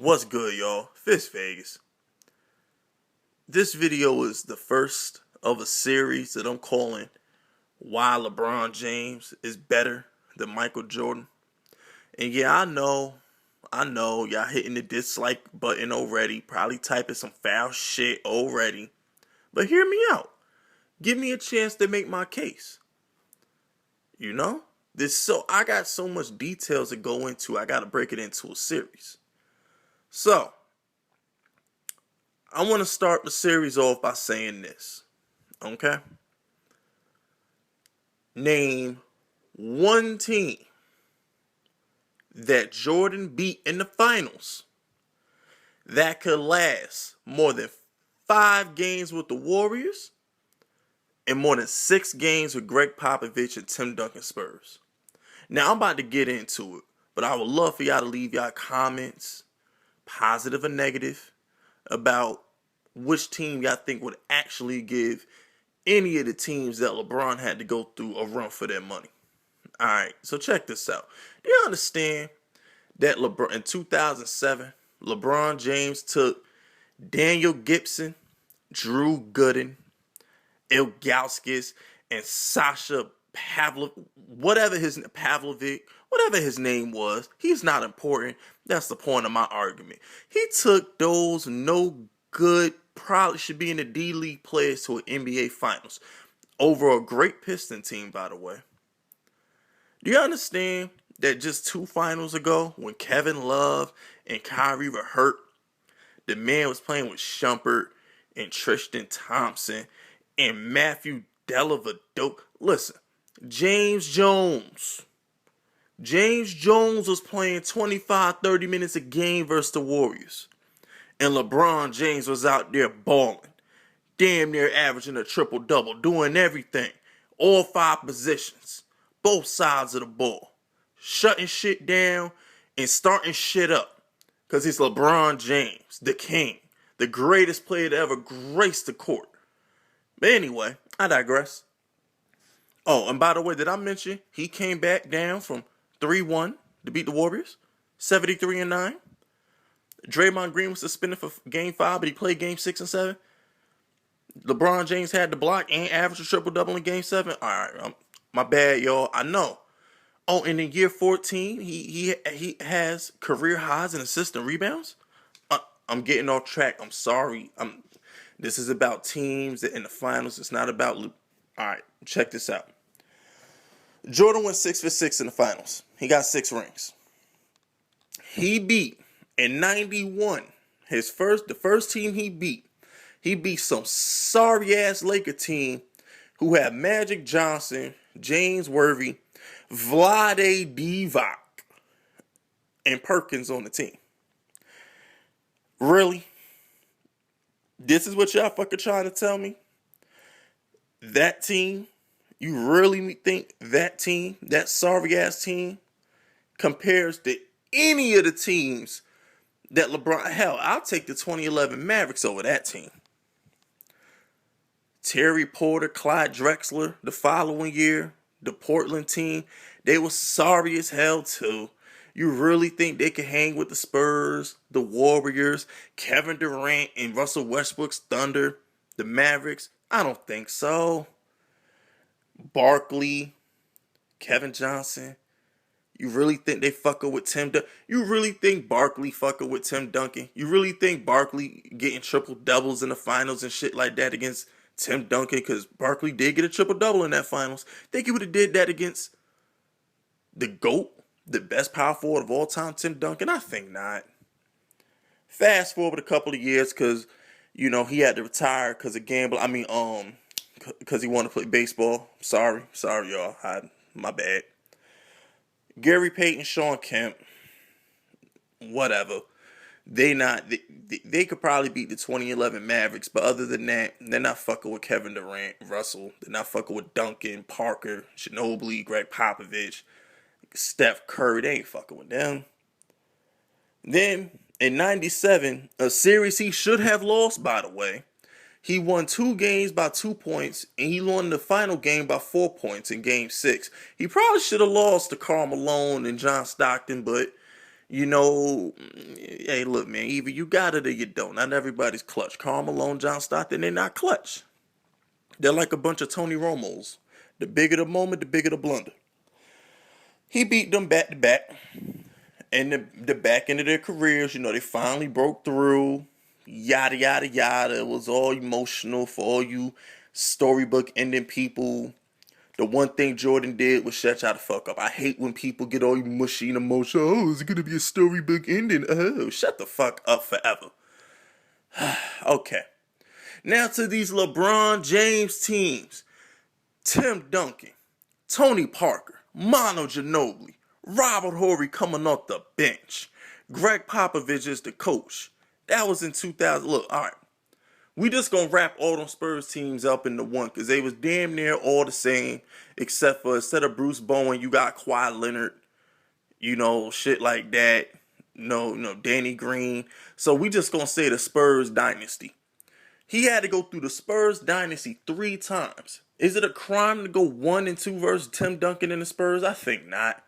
What's good, y'all? Fisk Vegas. This video is the first of a series that I'm calling Why LeBron James is Better Than Michael Jordan. And yeah, I know, y'all hitting the dislike button already, probably typing some foul shit already. But hear me out. Give me a chance to make my case. You know? I got so much details to go into, I gotta break it into a series. So, I want to start the series off by saying this, okay? Name one team that Jordan beat in the finals that could last more than 5 games with the Warriors and more than 6 games with Greg Popovich and Tim Duncan Spurs. Now, I'm about to get into it, but I would love for y'all to leave y'all comments, positive or negative, about which team y'all think would actually give any of the teams that LeBron had to go through a run for their money. All right, so check this out. Do you understand that LeBron in 2007, LeBron James took Daniel Gibson, Drew Gooden, Ilgauskas, and Sasha Pavlovic, whatever his name was. He's not important. That's the point of my argument. He took those no good, probably should be in the D League players to an NBA Finals over a great Piston team, by the way. Do you understand that just 2 finals ago, when Kevin Love and Kyrie were hurt, the man was playing with Shumpert and Tristan Thompson and Matthew Dellavedova. Listen, James Jones was playing 25, 30 minutes a game versus the Warriors. And LeBron James was out there balling, damn near averaging a triple-double, doing everything, all 5 positions, both sides of the ball, shutting shit down and starting shit up. Because he's LeBron James, the king, the greatest player to ever grace the court. But anyway, I digress. Oh, and by the way, did I mention he came back down from 3-1 to beat the Warriors? 73-9. Draymond Green was suspended for Game 5, but he played Game 6 and 7. LeBron James had the block and averaged a triple-double in Game 7. All right, my bad, y'all. I know. Oh, and in year 14, he has career highs in assists and rebounds. I'm getting off track. I'm sorry. This is about teams that in the finals. It's not about. All right, check this out. Jordan went 6 for 6 in the finals. He got 6 rings. He beat in '91 the first team he beat. He beat some sorry ass Laker team who had Magic Johnson, James Worthy, Vlade Divac, and Perkins on the team. Really? This is what y'all fucking trying to tell me? That team? You really think that team, that sorry ass team, compares to any of the teams that LeBron... Hell, I'll take the 2011 Mavericks over that team. Terry Porter, Clyde Drexler, the following year, the Portland team, they were sorry as hell too. You really think they could hang with the Spurs, the Warriors, Kevin Durant and Russell Westbrook's Thunder, the Mavericks? I don't think so. Barkley, Kevin Johnson. You really think they fucking with Tim Duncan? You really think Barkley fucking with Tim Duncan? You really think Barkley getting triple doubles in the finals and shit like that against Tim Duncan? Because Barkley did get a triple double in that finals. Think he would have did that against the GOAT, the best power forward of all time, Tim Duncan? I think not. Fast forward a couple of years because, he had to retire because of gambling. Because he wanted to play baseball. Sorry, y'all. My bad. Gary Payton, Sean Kemp, whatever. They could probably beat the 2011 Mavericks, but other than that, they're not fucking with Kevin Durant, Russell. They're not fucking with Duncan, Parker, Ginobili, Greg Popovich, Steph Curry. They ain't fucking with them. Then, in 97, a series he should have lost, by the way, he won 2 games by 2 points, and he won the final game by 4 points in Game 6. He probably should have lost to Karl Malone and John Stockton, but, You know, hey, look, man, either you got it or you don't. Not everybody's clutch. Karl Malone, John Stockton, they're not clutch. They're like a bunch of Tony Romos. The bigger the moment, the bigger the blunder. He beat them back to back. And the back end of their careers, you know, they finally broke through. Yada, yada, yada. It was all emotional for all you storybook ending people. The one thing Jordan did was shut y'all the fuck up. I hate when people get all mushy and emotional. Oh, is it going to be a storybook ending? Oh, shut the fuck up forever. Okay. Now to these LeBron James teams. Tim Duncan, Tony Parker, Manu Ginobili, Robert Horry coming off the bench. Greg Popovich is the coach. That was in 2000. Look, all right. We just gonna wrap all them Spurs teams up into one because they was damn near all the same, except for instead of Bruce Bowen, you got Kawhi Leonard, you know, shit like that. No, Danny Green. So we just gonna say the Spurs dynasty. He had to go through the Spurs dynasty 3 times. Is it a crime to go 1-2 versus Tim Duncan and the Spurs? I think not.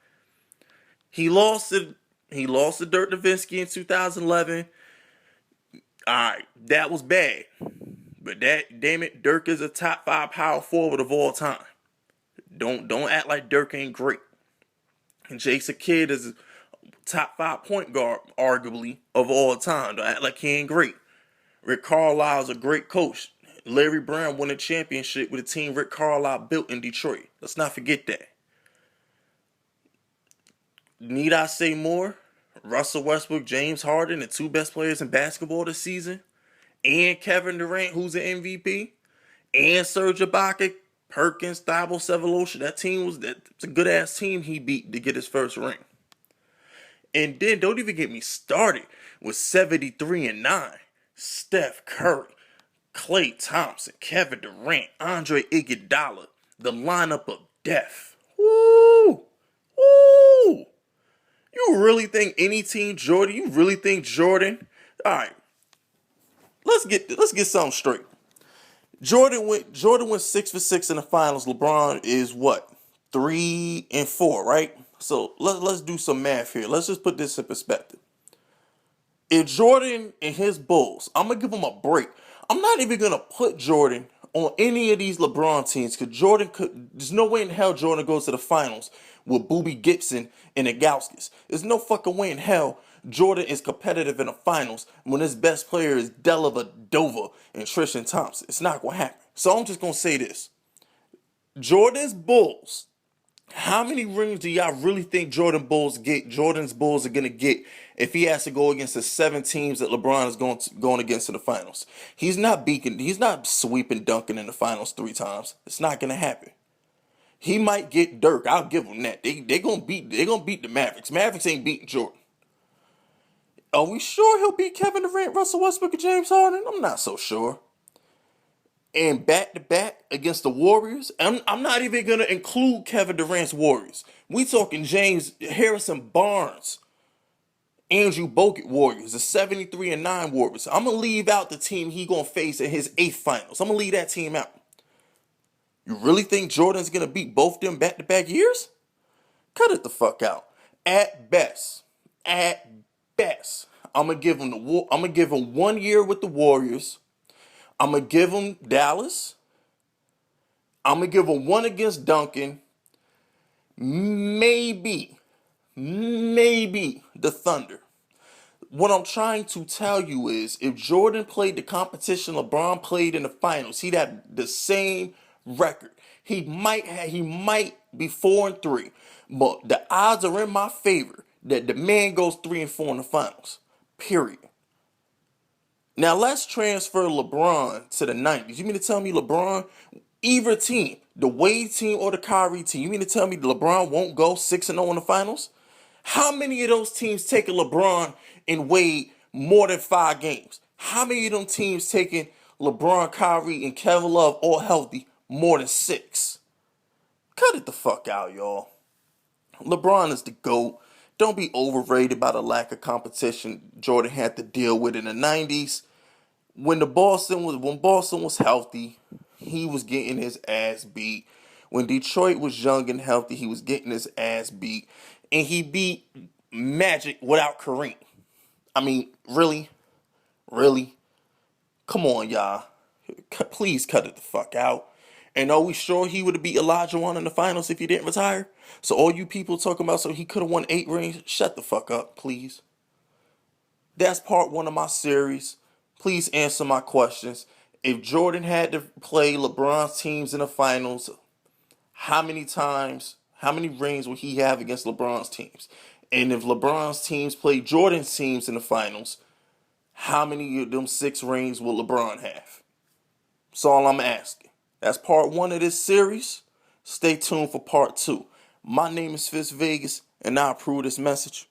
He lost to Dirk Nowitzki in 2011. Alright, that was bad. But damn it, Dirk is a top 5 power forward of all time. Don't act like Dirk ain't great. And Jason Kidd is a top 5 point guard, arguably, of all time. Don't act like he ain't great. Rick Carlisle's a great coach. Larry Brown won a championship with a team Rick Carlisle built in Detroit. Let's not forget that. Need I say more? Russell Westbrook, James Harden, the 2 best players in basketball this season. And Kevin Durant, who's an MVP. And Serge Ibaka, Perkins, Thibault, Sevolosha. That's a good-ass team he beat to get his first ring. And then don't even get me started with 73-9. Steph Curry, Klay Thompson, Kevin Durant, Andre Iguodala, the lineup of death. Woo! Woo! You really think any team, Jordan? You really think Jordan? All right, let's get something straight. Jordan went 6 for 6 in the finals. LeBron is what, 3 and 4, right? So let's do some math here. Let's just put this in perspective. If Jordan and his Bulls, I'm going to give him a break. I'm not even going to put Jordan on any of these LeBron teams because there's no way in hell Jordan goes to the finals with Boobie Gibson and the Gauskas. There's no fucking way in hell Jordan is competitive in the finals when his best player is Dellavedova and Tristan Thompson. It's not going to happen. So I'm just going to say this. Jordan's Bulls. How many rings do y'all really think Jordan's Bulls are going to get if he has to go against the 7 teams that LeBron is going against in the finals? He's not sweeping Duncan in the finals 3 times. It's not going to happen. He might get Dirk. I'll give him that. They're going to beat the Mavericks. Mavericks ain't beating Jordan. Are we sure he'll beat Kevin Durant, Russell Westbrook, and James Harden? I'm not so sure. And back-to-back against the Warriors. I'm not even going to include Kevin Durant's Warriors. We talking James Harrison Barnes, Andrew Bogut Warriors, the 73-9 Warriors. I'm going to leave out the team he going to face in his 8th finals. I'm going to leave that team out. You really think Jordan's going to beat both them back-to-back years? Cut it the fuck out. At best, I'm going to give him 1 year with the Warriors. I'm going to give him Dallas. I'm going to give him 1 against Duncan. Maybe the Thunder. What I'm trying to tell you is if Jordan played the competition LeBron played in the finals, he'd have the same record. He might be 4-3, but the odds are in my favor that the man goes 3-4 in the finals. Period. Now let's transfer LeBron to the 90s. You mean to tell me LeBron, either team, the Wade team or the Kyrie team, you mean to tell me LeBron won't go 6-0 in the finals? How many of those teams taking LeBron and Wade more than 5 games? How many of them teams taking LeBron, Kyrie, and Kevin Love all healthy more than 6? Cut it the fuck out, y'all. LeBron is the GOAT. Don't be overrated by the lack of competition Jordan had to deal with in the 90s. When Boston was healthy, he was getting his ass beat. When Detroit was young and healthy, he was getting his ass beat. And he beat Magic without Kareem. I mean, really? Really? Come on, y'all. Please cut it the fuck out. And are we sure he would have beat Elijah Wan in the finals if he didn't retire? So all you people talking about so he could have won 8 rings, shut the fuck up, please. That's part 1 of my series. Please answer my questions. If Jordan had to play LeBron's teams in the finals, how many rings would he have against LeBron's teams? And if LeBron's teams played Jordan's teams in the finals, how many of them 6 rings will LeBron have? That's all I'm asking. That's part 1 of this series. Stay tuned for part 2. My name is Fisk Vegas, and I approve this message.